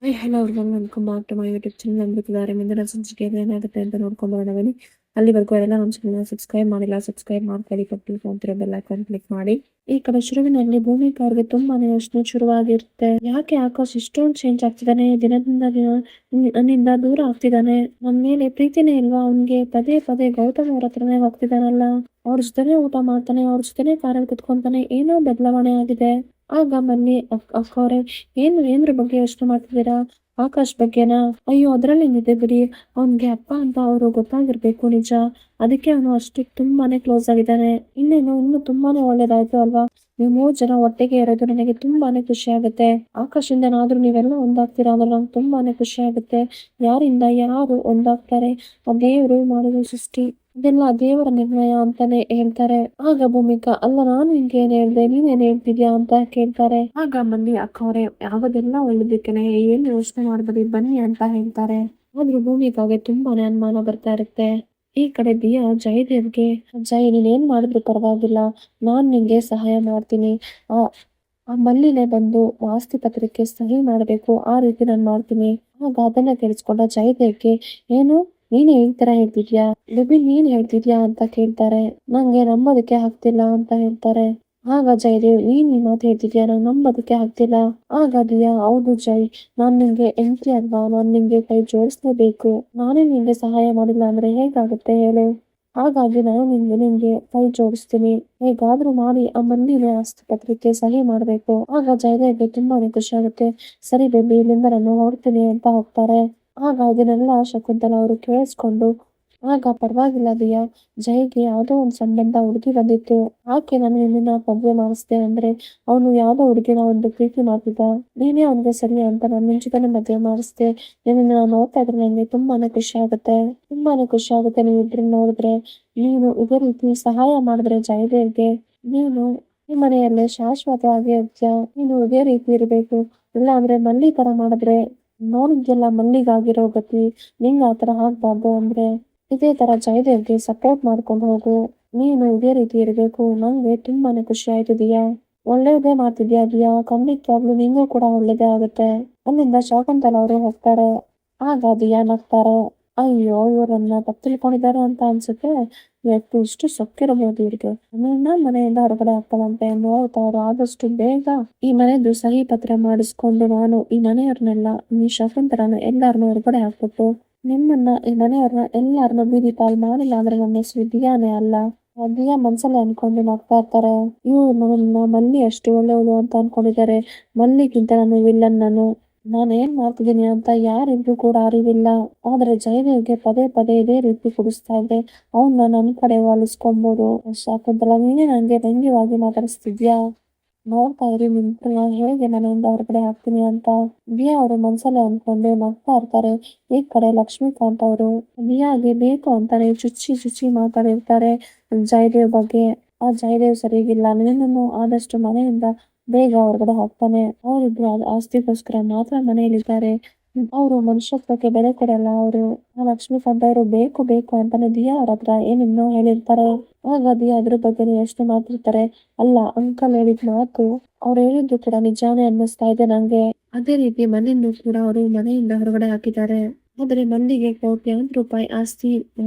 Hi hello ಅವ್ರಿಗೆಲ್ಲ welcome back to my YouTube channel. ನಂಬಿದ್ದಾರೆ ಮುಂದಿನ ಸಂಚಿಕೆಯಲ್ಲಿ ಏನಾಗುತ್ತೆ ಅಂತ ನೋಡ್ಕೊಂಡು ಬನ್ನಿ. ಅಲ್ಲಿವರೆಗೂ ಎಲ್ಲ ನಮ್ಮ ಚಾನಲ್ ಸಬ್ಸ್ಕ್ರೈಬ್ ಮಾಡಿಲ್ಲ, ಸಬ್ಸ್ಕ್ರೈಬ್ ಮಾಡ್ಕೊಳ್ಳಿ, ಪಕ್ಕದಲ್ಲಿ ಕಾಣ್ತಿರೋ ಬೆಲ್ ಐಕಾನ್ ಕ್ಲಿಕ್ ಮಾಡಿ. ಈ ಕಡೆ ಶುರುವಿನಲ್ಲಿ ಭೂಮಿಕಾ ಅವ್ರಿಗೆ ತುಂಬಾನೇ ಯೋಚನೆ ಶುರುವಾಗಿರುತ್ತೆ. ಯಾಕೆ ಆಕಾಶ್ ಇಷ್ಟೊಂದು ಚೇಂಜ್ ಆಗ್ತಿದ್ದಾನೆ, ದಿನದಿಂದ ದಿನ ನನ್ನಿಂದ ದೂರ ಆಗ್ತಿದ್ದಾನೆ, ನನ್ನ ಮೇಲೆ ಪ್ರೀತಿನೇ ಇಲ್ವಾ ಅವನ್ಗೆ, ಪದೇ ಪದೇ ಗೌತಮ್ ಅವ್ರ ಹತ್ರನೇ ಹೋಗ್ತಿದ್ದಾನಲ್ಲ, ಅವ್ರ ಜೊತೆನೆ ಊಟ ಮಾಡ್ತಾನೆ, ಅವ್ರ ಜೊತೆನೆ ಕಾರಲ್ಲಿ ಕುತ್ಕೊಂತಾನೆ, ಏನೋ ಬದಲಾವಣೆ ಆಗಿದೆ. ಆಗ ಬನ್ನಿ ಅಕ್ಕ ಅವ್ರೆ, ಏನ್ರ ಬಗ್ಗೆ ಯೋಚನೆ ಮಾಡ್ತಿದ್ದೀರಾ? ಆಕಾಶ್ ಬಗ್ಗೆನಾ? ಅಯ್ಯೋ ಅದ್ರಲ್ಲೇನಿದೆ ಬಿಡಿ, ಅವ್ನ್ಗೆ ಅಪ್ಪ ಅಂತ ಅವರು ಗೊತ್ತಾಗಿರ್ಬೇಕು ನಿಜ. ಅದಕ್ಕೆ ಅವನು ಅಷ್ಟು ತುಂಬಾನೇ ಕ್ಲೋಸ್ ಆಗಿದ್ದಾನೆ. ಇನ್ನು ತುಂಬಾನೇ ಒಳ್ಳೇದಾಯ್ತು ಅಲ್ವಾ? ನೀವು 3 ಜನ ಒಟ್ಟಿಗೆ ಇರೋದು ನನಗೆ ತುಂಬಾನೇ ಖುಷಿ ಆಗುತ್ತೆ. ಆಕಾಶಿಂದನಾದ್ರೂ ನೀವೆಲ್ಲ ಒಂದಾಗ್ತೀರಾ ಅಂದ್ರೆ ನಂಗೆ ತುಂಬಾನೇ ಖುಷಿ ಆಗುತ್ತೆ. ಯಾರಿಂದ ಯಾರು ಒಂದಾಗ್ತಾರೆ? ಆ ದೇವ್ರು ಮಾಡಿರೋ ಸೃಷ್ಟಿ, ಇದೆಲ್ಲ ದೇವರ ನಿರ್ಣಯ ಅಂತಾನೆ ಹೇಳ್ತಾರೆ. ಆಗ ಭೂಮಿಕಾ, ಅಲ್ಲ ನಾನು ನಿನ್ಗೆ ಏನ್ ಹೇಳ್ದೆ, ನೀನೇನ್ ಹೇಳ್ತಿದ್ಯಾ ಅಂತ ಕೇಳ್ತಾರೆ. ಆಗ ಮಂದಿ ಅಕ್ಕ ಅವರೇ, ಯಾವದೆಲ್ಲ ಒಳ್ಳೇದಕ್ಕೇನೆ, ಏನ್ ಯೋಚನೆ ಮಾಡ್ಬೇಡಿ ಬನ್ನಿ ಅಂತ ಹೇಳ್ತಾರೆ. ಆದ್ರೂ ಭೂಮಿಕಾಗೆ ತುಂಬಾನೇ ಅನುಮಾನ ಬರ್ತಾ ಇರುತ್ತೆ. ಈ ಕಡೆ ದಿಯಾ ಜಯದೇವ್ಗೆ, ಜಯ್ ನೀನ್ ಮಾಡಿದ್ರು ಪರವಾಗಿಲ್ಲ, ನಾನ್ ನಿಂಗೆ ಸಹಾಯ ಮಾಡ್ತೀನಿ. ಆ ಆ ಮಲ್ಲಿನೇ ಬಂದು ಆಸ್ತಿ ಪತ್ರಕ್ಕೆ ಸಹಿ ಮಾಡ್ಬೇಕು, ಆ ರೀತಿ ನಾನ್ ಮಾಡ್ತೀನಿ. ಆಗ ಅದನ್ನ ಕೇಳಿಸ್ಕೊಂಡ ಜಯದೇವ್ಗೆ, ಏನು ನೀನ್ ಈ ತರ ಹೇಳ್ತಿದ್ಯಾ, ಲಿಬಿನ್ ನೀನ್ ಹೇಳ್ತಿದ್ಯಾ ಅಂತ ಕೇಳ್ತಾರೆ. ನಂಗೆ ನಂಬೋದಕ್ಕೆ ಆಗ್ತಿಲ್ಲ ಅಂತ ಹೇಳ್ತಾರೆ. ಆಗ ಜಯದೇವ್, ನೀನ್ ಈ ಮಾತು ಹೇಳ್ತಿದ್ಯಾ, ನಂಗೆ ನಂಬೋದಕ್ಕೆ ಆಗ್ತಿಲ್ಲ. ಆಗ ದಿಯಾ, ಹೌದು ಜೈ, ನಾನ್ ನಿಂಗೆ ಹೆಂಡ್ತಿ ಅಲ್ವಾ, ನಾನ್ ನಿಂಗೆ ಕೈ ಜೋಡಿಸ್ಲೇಬೇಕು. ನಾನೇ ನಿಂಗೆ ಸಹಾಯ ಮಾಡಿಲ್ಲ ಅಂದ್ರೆ ಹೇಗಾಗುತ್ತೆ ಹೇಳು? ಹಾಗಾಗಿ ನಾನು ನಿಂಗೆ ಕೈ ಜೋಡಿಸ್ತೀನಿ, ಹೇಗಾದ್ರೂ ಮಾಡಿ ಆ ಮಂದಿನ ಆಸ್ತಿಪತ್ರಕ್ಕೆ ಸಹಿ ಮಾಡ್ಬೇಕು. ಆಗ ಜಯದೇವ್ಗೆ ತುಂಬಾನೇ ಖುಷಿ ಆಗುತ್ತೆ. ಸರಿ ಬೇಬಿ, ಇಲ್ಲಿಂದ ನಾನು ಹೊರಡ್ತೀನಿ ಅಂತ ಹೋಗ್ತಾರೆ. ಆಗ ಇದನ್ನೆಲ್ಲ ಶಕುಂತಲಾ ಅವರು ಕೇಳಿಸ್ಕೊಂಡು, ಆಗ ಪರವಾಗಿಲ್ಲ ದಿಯಾ, ಜೈಗೆ ಯಾವ್ದೋ ಒಂದ್ ಸಂಬಂಧ ಹುಡುಗಿ ಬಂದಿತ್ತು, ಆಕೆ ನಾನು ನಿನ್ನ ಮದ್ವೆ ಮಾಡಿಸ್ದೆ ಅಂದ್ರೆ ಅವನು ಯಾವ್ದೋ ಹುಡುಗಿನ ಒಂದು ಪ್ರೀತಿ ಮಾಡ್ತಿದ್ದ, ನೀನೇ ಅವನಿಗೆ ಸರಿ ಅಂತ ನಾನು ನಿನ್ ಜೊತೆನೆ ಮದ್ವೆ ಮಾಡಿಸ್ದೆ. ನಿನ್ನ ನೋಡ್ತಾ ಇದ್ರೆ ನಂಗೆ ತುಂಬಾನೇ ಖುಷಿ ಆಗುತ್ತೆ ನೀವಿಬ್ರನ್ನ ನೋಡಿದ್ರೆ. ನೀನು ಇದೇ ರೀತಿ ಸಹಾಯ ಮಾಡಿದ್ರೆ ಜಯದೇವ್ಗೆ, ನೀನು ಈ ಮನೆಯಲ್ಲೇ ಶಾಶ್ವತವಾಗಿ ಇರ್ತೀಯ. ನೀನು ಇದೇ ರೀತಿ ಇರ್ಬೇಕು, ಇಲ್ಲ ಅಂದ್ರೆ ಮಲ್ಲಿ ತರ ಮಾಡಿದ್ರೆ, ನೋಡಿದ್ಯಲ್ಲ ಮಲ್ಲಿಗಾಗಿರೋ ಗತಿ, ನಿಂಗ್ ಆತರ ಆಗ್ಬಾರ್ದು ಅಂದ್ರೆ ಇದೇ ತರ ಜಯದೇವ್ಗೆ ಸಪೋರ್ಟ್ ಮಾಡ್ಕೊಂಡು ಹೋಗು. ನೀನು ಇದೇ ರೀತಿ ಇರ್ಬೇಕು. ನಂಗೆ ತುಂಬಾನೇ ಖುಷಿ ಆಯ್ತು ದಿಯಾ, ಒಳ್ಳೇದೇ ಮಾಡ್ತಿದ್ಯಾ ದಿಯಾ, ಖಂಡಿತವಾಗ್ಲೂ ನಿಂಗೂ ಕೂಡ ಒಳ್ಳೇದೇ ಆಗುತ್ತೆ. ಅಲ್ಲಿಂದ ಶಾಕುಂತಲಾ ಅವರು ಹೋಗ್ತಾರೆ. ಆಗ ದಿಯಾ ನಗ್ತಾರೆ. ಅಯ್ಯೋ ಇವ್ರನ್ನ ತಪ್ಪು ತಿಳ್ಕೊಂಡಿದ್ದಾರೆ ಅಂತ ಅನ್ಸುತ್ತೆ, ಇವತ್ತು ಇಷ್ಟು ಸೊಕ್ಕಿರಬಹುದು ಇವ್ರಿಗೆ, ನನ್ನ ಮನೆಯಿಂದ ಹೊರಗಡೆ ಹಾಕ್ತಾರಂತೆ. ನೋಡ್ತಾ ಅವ್ರು ಆದಷ್ಟು ಬೇಗ ಈ ಮನೆದು ಸಹಿ ಪತ್ರ ಮಾಡಿಸ್ಕೊಂಡು ನಾನು ಈ ಮನೆಯವ್ರನ್ನೆಲ್ಲ, ಈ ಶಕುಂತಲನ ಎಲ್ಲಾರನ್ನೂ ಹೊರಗಡೆ ಹಾಕ್ಬಿಟ್ಟು ನಿಮ್ಮನ್ನ ಈ ಮನೆಯವ್ರನ್ನ ಎಲ್ಲಾರನ್ನೂ ಬೀದಿ ಪಾಲ್ ಮಾಡಿಲ್ಲ ಅಂದ್ರೆ ನನ್ನ ಹೆಸರು ದಿಯಾನೇ ಅಲ್ಲ. ಆ ದಿಯಾ ಮನ್ಸಲ್ಲೇ ಅನ್ಕೊಂಡು ನಗ್ತಾ ಇರ್ತಾರೆ. ಇವ್ರು ನನ್ನ ಮಲ್ಲಿ ಅಷ್ಟು ಒಳ್ಳೆಯವಳು ಅಂತ ಅನ್ಕೊಂಡಿದ್ದಾರೆ, ಮಲ್ಲಿಗಿಂತ ನಾನು ವಿಲ್ಲನ್, ನಾನು ಏನ್ ಮಾಡ್ತಿದ್ದೀನಿ ಅಂತ ಯಾರಿಗೂ ಕೂಡ ಅರಿವಿಲ್ಲ. ಆದ್ರೆ ಜಯದೇವ್ಗೆ ಪದೇ ಪದೇ ಇದೇ ರೀತಿ ಕುಡಿಸ್ತಾ ಇದ್ದೆ ಅವನ್ನ ನನ್ ಕಡೆ ವಾಲಿಸ್ಕೊಬೋದು. ಶಾಕುಂತಲಾ, ನೀನೇ ನಂಗೆ ವ್ಯಂಗ್ಯವಾಗಿ ಮಾತಾಡಿಸ್ತಿದ್ಯಾ, ನೋಡ್ತಾ ಇರಿ ನಿಮ್ನ ಹೇಗೆ ಮನೆಯಿಂದ ಹೊರಗಡೆ ಹಾಕ್ತೀನಿ ಅಂತ ದಿಯಾ ಅವರು ಮನ್ಸಲ್ಲೇ ಅನ್ಕೊಂಡು ನಗ್ತಾ ಇರ್ತಾರೆ. ಈ ಕಡೆ ಲಕ್ಷ್ಮೀಕಾಂತ್ ಅವರು ದಿಯಾಗೆ ಬೇಕು ಅಂತಾನೆ ಚುಚ್ಚಿ ಚುಚ್ಚಿ ಮಾತಾಡಿರ್ತಾರೆ ಜಯದೇವ್ ಬಗ್ಗೆ. ಆ ಜಯದೇವ್ ಸರಿಗಿಲ್ಲ, ನಿನ್ನನ್ನು ಆದಷ್ಟು ಮನೆಯಿಂದ ಬೇಗ ಹೊರಗಡೆ ಹಾಕ್ತಾನೆ. ಅವರಿಬ್ರು ಆಸ್ತಿಗೋಸ್ಕರ ಮಾತ್ರ ಮನೆಯಲ್ಲಿದ್ದಾರೆ. ಅವರು ಮನುಷ್ಯತ್ವಕ್ಕೆ ಬೆಲೆ ಕೊಡಲ್ಲ. ಅವರು ಆ ಲಕ್ಷ್ಮೀಕಾಂತ್ ಅವರು ಬೇಕು ಬೇಕು ಅಂತಾನೆ ದಿಯಾ ಅವ್ರ ಹತ್ರ ಏನೇನೋ ಹೇಳಿರ್ತಾರೆ. ಆಗ ದಿಯಾ ಅದ್ರ ಬಗ್ಗೆನೇ ಎಷ್ಟು ಮಾತಾಡ್ತಾರೆ. ಅಲ್ಲ, ಅಂಕಲ್ ಹೇಳಿದ ಮಾತು, ಅವ್ರು ಹೇಳಿದ್ದು ಕೂಡ ನಿಜಾನೇ ಅನ್ನಿಸ್ತಾ ಇದೆ ನಂಗೆ. ಅದೇ ರೀತಿ ಮಲ್ಲಿನೂ ಕೂಡ ಅವರು ಮನೆಯಿಂದ ಹೊರಗಡೆ ಹಾಕಿದ್ದಾರೆ. ಆದ್ರೆ ಮಲ್ಲಿಗೆ ಕೋಟ್ಯಾಂತರ ರೂಪಾಯಿ ಆಸ್ತಿ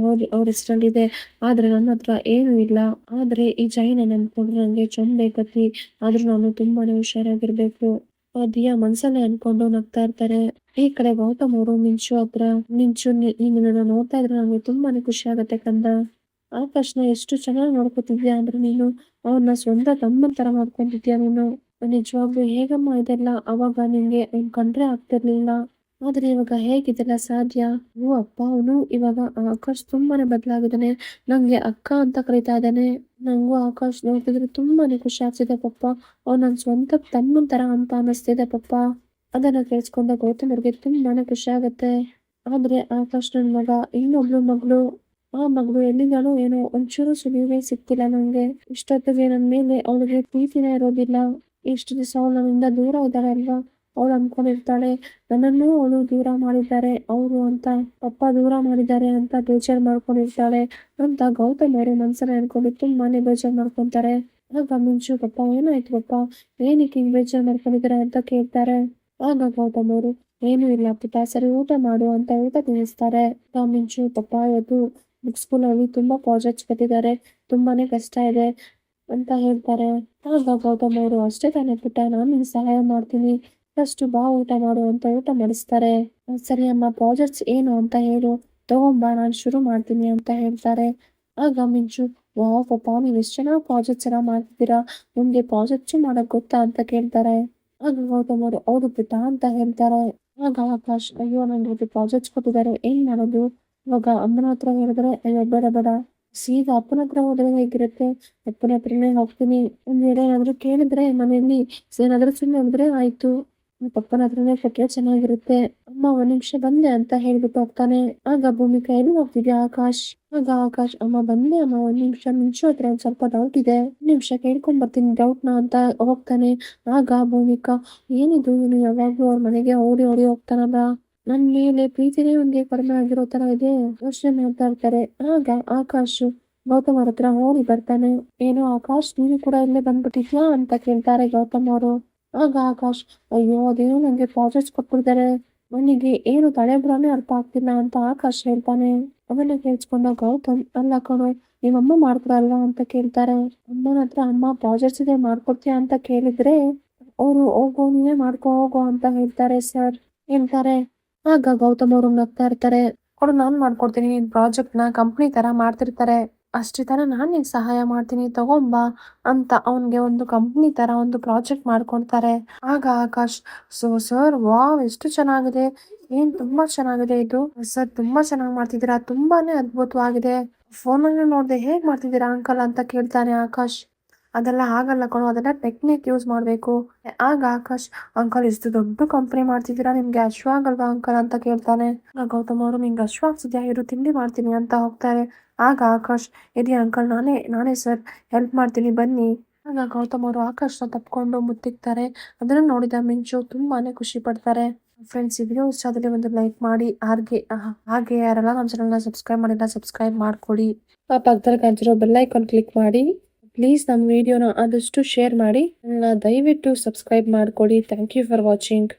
ಅವ್ರ ಹೆಸರಲ್ಲಿದೆ, ಆದ್ರೆ ನನ್ನ ಹತ್ರ ಏನು ಇಲ್ಲ. ಆದ್ರೆ ಈ ಜೈನ ನೆನ್ಕೊಂಡ್ರೆ ನಂಗೆ ಚೊಂಬೆ ಗತಿ, ಆದ್ರೂ ನಾನು ತುಂಬಾನೇ ಹುಷಾರಾಗಿರ್ಬೇಕು. ಆ ದಿಯಾ ಮನ್ಸಲ್ಲೇ ಅನ್ಕೊಂಡು ನಗ್ತಾ ಇರ್ತಾರೆ. ಈ ಕಡೆ ಗೌತಮ್ ಅವರು ಮಿಂಚು ಹತ್ರ, ನಿನ್ನನ್ನ ನೋಡ್ತಾ ಇದ್ರೆ ನಂಗೆ ತುಂಬಾನೇ ಖುಷಿ ಆಗತ್ತೆ ಕಂದ. ಆಕಾಶ್ನ ಎಷ್ಟು ಚೆನ್ನಾಗಿ ನೋಡ್ಕೊತಿದ್ಯಾ ಅಂದ್ರೆ ನೀನು, ಅವನ್ನ ಸ್ವಂತ ತಮ್ಮನ್ ತರ ಮಾಡ್ಕೊಂತಿದ್ಯಾ ನೀನು. ನಿಜವಾಗ್ಲೂ ಹೇಗಮ್ಮ ಇದೆಲ್ಲ? ಅವಾಗ ನಿಂಗೆ ಅವ್ನ್ ಕಂಡ್ರೆ ಆಗ್ತಿರ್ಲಿಲ್ಲ, ಆದ್ರೆ ಇವಾಗ ಹೇಗಿದೆಲ್ಲ ಸಾಧ್ಯ? ಓ ಅಪ್ಪ, ಅವನು ಇವಾಗ ಆಕಾಶ್ ತುಂಬಾನೇ ಬದಲಾಗಿದ್ದಾನೆ, ನಂಗೆ ಅಕ್ಕ ಅಂತ ಕರೀತಾ ಇದ್ದಾನೆ. ನಂಗೂ ಆಕಾಶ್ ನೋಡ್ತಿದ್ರೆ ತುಂಬಾನೇ ಖುಷಿ ಆಗ್ತಿದೆ ಪಪ್ಪ, ಅವ್ನು ನನ್ ಸ್ವಂತ ತಮ್ಮನ್ ತರ ಅಂತ ಅನಿಸ್ತಿದೆ ಪಪ್ಪ. ಅದನ್ನ ಕೇಳಿಸ್ಕೊಂಡ ಗೌತಮ್ ಅವ್ರಿಗೆ ತುಂಬಾನೇ ಖುಷಿ ಆಗತ್ತೆ. ಆದ್ರೆ ಆಕಾಶ್ ನನ್ ಮಗ, ಇನ್ನೊಬ್ಳು ಮಗಳು, ಆ ಮಗಳು ಎಲ್ಲಿದ್ದಾಳೋ ಏನೋ, ಒಂಚೂರು ಸುಳಿವೇ ಸಿಗ್ತಿಲ್ಲ ನಂಗೆ. ಇಷ್ಟೊತ್ತಿಗೆ ನನ್ ಮೇಲೆ ಅವಳಿಗೆ ಪ್ರೀತಿನೇ ಇರೋದಿಲ್ಲ. ಇಷ್ಟು ದಿವಸ ಅವಳು ನನ್ನಿಂದ ದೂರ ಇದ್ದಾಳೆ ಅಲ್ವಾ, ಅವಳು ಅನ್ಕೊಂಡಿರ್ತಾಳೆ ನನ್ನನ್ನು ಅವಳು ದೂರ ಮಾಡಿದ್ದಾರೆ ಅವರು ಅಂತ, ಪಪ್ಪ ದೂರ ಮಾಡಿದ್ದಾರೆ ಅಂತ ಬೇಜಾರ್ ಮಾಡ್ಕೊಂಡಿರ್ತಾಳೆ ಅಂತ ಗೌತಮ್ ಅವರು ಮನ್ಸನ್ನ ಅನ್ಕೊಂಡು ತುಂಬಾನೇ ಬೇಜಾರ್ ಮಾಡ್ಕೊಂತಾರೆ. ಆಗ ಮಿಂಚು, ಪಪ್ಪ ಏನಾಯ್ತು ಪಪ್ಪ, ಏನಕ್ಕೆ ಹಿಂಗ್ ಬೇಜಾರ್ ಮಾಡ್ಕೊಂಡಿದ್ದಾರೆ ಅಂತ ಕೇಳ್ತಾರೆ. ಆಗ ಗೌತಮ್ ಅವರು, ಏನು ಇಲ್ಲ ಪುಟ್ಟ, ಸರಿ ಊಟ ಮಾಡು ಅಂತ ಊಟ ತಿನ್ನಿಸ್ತಾರೆ. ಮಿಂಚು ಪಪ್ಪಾಯದು ಬುಕ್ ಸ್ಕೂಲಲ್ಲಿ ತುಂಬಾ ಪ್ರಾಜೆಕ್ಟ್ಸ್ ಕೊಟ್ಟಿದ್ದಾರೆ, ತುಂಬಾನೇ ಕಷ್ಟ ಇದೆ ಅಂತ ಹೇಳ್ತಾರೆ. ಆಗ ಗೌತಮ್ ಅವರು, ಅಷ್ಟೇ ತಾನೇ ಪುಟ್ಟ, ನಾನು ನಿನ್ಗೆ ಸಹಾಯ ಮಾಡ್ತೀನಿ, ಫಸ್ಟ್ ಬಾ ಊಟ ಮಾಡು ಅಂತ ಊಟ ಮಾಡಿಸ್ತಾರೆ. ಸರಿ ಅಮ್ಮ, ಪ್ರಾಜೆಕ್ಟ್ಸ್ ಏನು ಅಂತ ಹೇಳು, ತಗೊಂಬಾ ನಾನು ಶುರು ಮಾಡ್ತೀನಿ ಅಂತ ಹೇಳ್ತಾರೆ. ಆಗ ಮಿಂಚು, ವಾವ್ ಪಾಪ, ನೀವು ಎಷ್ಟು ಚೆನ್ನಾಗಿ ಪ್ರಾಜೆಕ್ಟ್ಸ್ ಎಲ್ಲ ಮಾಡ್ತಿದ್ದೀರಾ, ನಿಮ್ಗೆ ಪ್ರಾಜೆಕ್ಟ್ಸ್ ಮಾಡಕ್ ಗೊತ್ತಾ ಅಂತ ಕೇಳ್ತಾರೆ. ಆಗ ಗೌತಮ್ ಅವರು, ಹೌದು ಪುಟ್ಟ ಅಂತ ಹೇಳ್ತಾರೆ. ಆಗ ಆಕಾಶ್, ಅಯ್ಯೋ ನಂಗೆ ಪ್ರಾಜೆಕ್ಟ್ಸ್ ಕೊಟ್ಟಿದ್ದಾರೆ, ಏನ್ ಮಾಡೋದು? ಇವಾಗ ಅಮ್ಮನ ಹತ್ರ ಹೇಳಿದ್ರೆ, ಅಯ್ಯೋ ಬೇಡ ಬೇಡ, ಸೀದಾ ಅಪ್ಪನ ಹತ್ರ ಹೋದ್ರೆ ಹೇಗಿರುತ್ತೆ, ಅಪ್ಪನ ಹತ್ರನೇ ಹೋಗ್ತೀನಿ. ಒಂದ್ ವೇಳೆ ಏನಾದ್ರು ಕೇಳಿದ್ರೆ ಮನೆಯಲ್ಲಿ ಏನಾದ್ರು ಸುಮ್ಮನೆ ಹೋದ್ರೆ ಆಯ್ತು, ಪಪ್ಪನ ಹತ್ರನೇ ಕೊಟ್ರೆ ಚೆನ್ನಾಗಿರುತ್ತೆ. ಅಮ್ಮ ಒಂದ್ ನಿಮಿಷ ಬಂದೆ ಅಂತ ಹೇಳ್ಬಿಟ್ಟು ಹೋಗ್ತಾನೆ. ಆಗ ಭೂಮಿಕಾ, ಎಲ್ಲಿ ಹೋಗ್ತಿದ್ಯಾ ಆಕಾಶ್? ಆಗ ಆಕಾಶ್, ಅಮ್ಮ ಬಂದೆ ಅಮ್ಮ, ಒಂದ್ ನಿಮಿಷ ಮಿಂಚು ಹತ್ರ ಒಂದ್ ಸ್ವಲ್ಪ ಡೌಟ್ ಇದೆ, ಒಂದ್ ನಿಮಿಷ ಕೇಳ್ಕೊಂಡ್ ಬರ್ತೀನಿ ಡೌಟ್ನ ಅಂತ ಹೋಗ್ತಾನೆ. ಆಗ ಭೂಮಿಕಾ, ಏನಿದು ಇವನು ಯಾವಾಗ್ಲೂ ಅವ್ರ ಮನೆಗೆ ಓಡಿ ಓಡಿ ಹೋಗ್ತಾನಲ್ಲ, ನನ್ ಮೇಲೆ ಪ್ರೀತಿನೇ ಒಂದೇ ಕಡಿಮೆ ಆಗಿರೋ ತರ ಇದೆ, ಯೋಚನೆ ಮಾಡ್ತಾ ಇರ್ತಾರೆ. ಆಗ ಆಕಾಶ್ ಗೌತಮ್ ಅವ್ರ ಹತ್ರ ಓಡಿ ಬರ್ತಾನೆ. ಏನೋ ಆಕಾಶ್, ನೀನು ಕೂಡ ಇಲ್ಲೇ ಬಂದ್ಬಿಟ್ಟಿದ್ಯಾ ಅಂತ ಕೇಳ್ತಾರೆ ಗೌತಮ್ ಅವರು. ಆಗ ಆಕಾಶ್, ಅಯ್ಯೋ ಅದೇನೋ ನಂಗೆ ಪ್ರಾಜೆಕ್ಟ್ಸ್ ಕೊಟ್ಬಿಡ್ತಾರೆ, ನನಗೆ ಏನು ತಲೆಬುರಾನೇ ಅರ್ಥ ಆಗ್ತಿಲ್ಲ ಅಂತ ಆಕಾಶ್ ಹೇಳ್ತಾನೆ. ಅವನ್ನ ಕೇಳಿಸ್ಕೊಂಡ ಗೌತಮ್, ಅಲ್ಲ ಕಣೋ, ನಿಮ್ಮಮ್ಮ ಮಾಡ್ಕೊಡಲ್ವಾ ಅಂತ ಕೇಳ್ತಾರೆ. ಅಮ್ಮನ ಹತ್ರ ಅಮ್ಮ ಪ್ರಾಜೆಕ್ಟ್ಸ್ ಇದೆ ಮಾಡ್ಕೊಡ್ತೀಯ ಅಂತ ಕೇಳಿದ್ರೆ ಅವರು, ಹೋಗೋ ನೀವೇ ಮಾಡ್ಕೊ ಹೋಗೋ ಅಂತ ಹೇಳ್ತಾರೆ. ಆಗ ಗೌತಮ್ ಅವರು ನಗ್ತಾ ಇರ್ತಾರೆ. ಕೊಡು, ನಾನ್ ಮಾಡ್ಕೊಡ್ತೀನಿ ನಿನ್ ಪ್ರಾಜೆಕ್ಟ್ ನ, ಕಂಪ್ನಿ ತರ ಮಾಡ್ತಿರ್ತಾರೆ, ಅಷ್ಟೇ ತರ ನಾನ್ ನಿಂಗೆ ಸಹಾಯ ಮಾಡ್ತೀನಿ, ತಗೊಂಬಾ ಅಂತ ಅವನ್ಗೆ ಒಂದು ಕಂಪ್ನಿ ತರ ಒಂದು ಪ್ರಾಜೆಕ್ಟ್ ಮಾಡ್ಕೊಡ್ತಾರೆ. ಆಗ ಆಕಾಶ್, ಸರ್ ವಾವ್ ಎಷ್ಟು ಚೆನ್ನಾಗಿದೆ, ತುಂಬಾ ಚೆನ್ನಾಗಿದೆ ಇದು ಸರ್, ತುಂಬಾ ಚೆನ್ನಾಗಿ ಮಾಡ್ತಿದ್ದೀರಾ, ತುಂಬಾನೇ ಅದ್ಭುತವಾಗಿದೆ, ಫೋನಲ್ಲಿ ನೋಡ್ದೆ ಹೇಗ್ ಮಾಡ್ತಿದ್ದೀರಾ ಅಂಕಲ್ ಅಂತ ಕೇಳ್ತಾನೆ ಆಕಾಶ್. ಅದೆಲ್ಲ ಆಗಲ್ಲ ಕಣೋ, ಅದೆಲ್ಲ ಟೆಕ್ನಿಕ್ ಯೂಸ್ ಮಾಡ್ಬೇಕು. ಆಗ ಆಕಾಶ್, ಅಂಕಲ್ ಇಷ್ಟು ದೊಡ್ಡ ಕಂಪನಿ ಮಾಡ್ತಿದ್ದೀರಾ, ನಿಮ್ಗೆ ಅಶ್ವಾಗಲ್ವಾ ಅಂಕಲ್ ಅಂತ ಕೇಳ್ತಾನೆ. ಆಗ ಗೌತಮ್ ಅವರು, ನಿಂಗೆ ಅಶ್ವಾಗ್ತಿದ್ಯಾ, ಇರು ತಿಂಡಿ ಮಾಡ್ತೀನಿ ಅಂತ ಹೋಗ್ತಾರೆ. ಆಗ ಆಕಾಶ್, ಇರಿ ಅಂಕಲ್, ನಾನೇ ಸರ್ ಹೆಲ್ಪ್ ಮಾಡ್ತೀನಿ ಬನ್ನಿ. ಆಗ ಗೌತಮ್ ಅವರು ಆಕಾಶ್ನ ತಪ್ಕೊಂಡು ಮುತ್ತಿಕ್ತಾರೆ. ಅದನ್ನು ನೋಡಿದ ಮಿಂಚು ತುಂಬಾನೇ ಖುಷಿ ಪಡ್ತಾರೆ. ಫ್ರೆಂಡ್ಸ್, ಈ ವಿಡಿಯೋ ಇಷ್ಟ ಆದಲ್ಲಿ ಒಂದು ಲೈಕ್ ಮಾಡಿ, ಹಾಗೆ ಯಾರೆಲ್ಲ ನಮ್ಮ ಚಾನಲ್ನ ಸಬ್ಸ್ಕ್ರೈಬ್ ಮಾಡಿಲ್ಲ ಸಬ್ಸ್ಕ್ರೈಬ್ ಮಾಡ್ಕೊಳ್ಳಿ. ಆ ಪಕ್ಕದಲ್ಲಿ ಕಾಣ್ತಿರೋ ಬೆಲ್ ಐಕಾನ್ ಕ್ಲಿಕ್ ಮಾಡಿ. ಪ್ಲೀಸ್ ನಮ್ಮ ವಿಡಿಯೋನ ಆದಷ್ಟು ಶೇರ್ ಮಾಡಿ, ದಯವಿಟ್ಟು ಸಬ್ಸ್ಕ್ರೈಬ್ ಮಾಡ್ಕೊಳ್ಳಿ. Thank you for watching.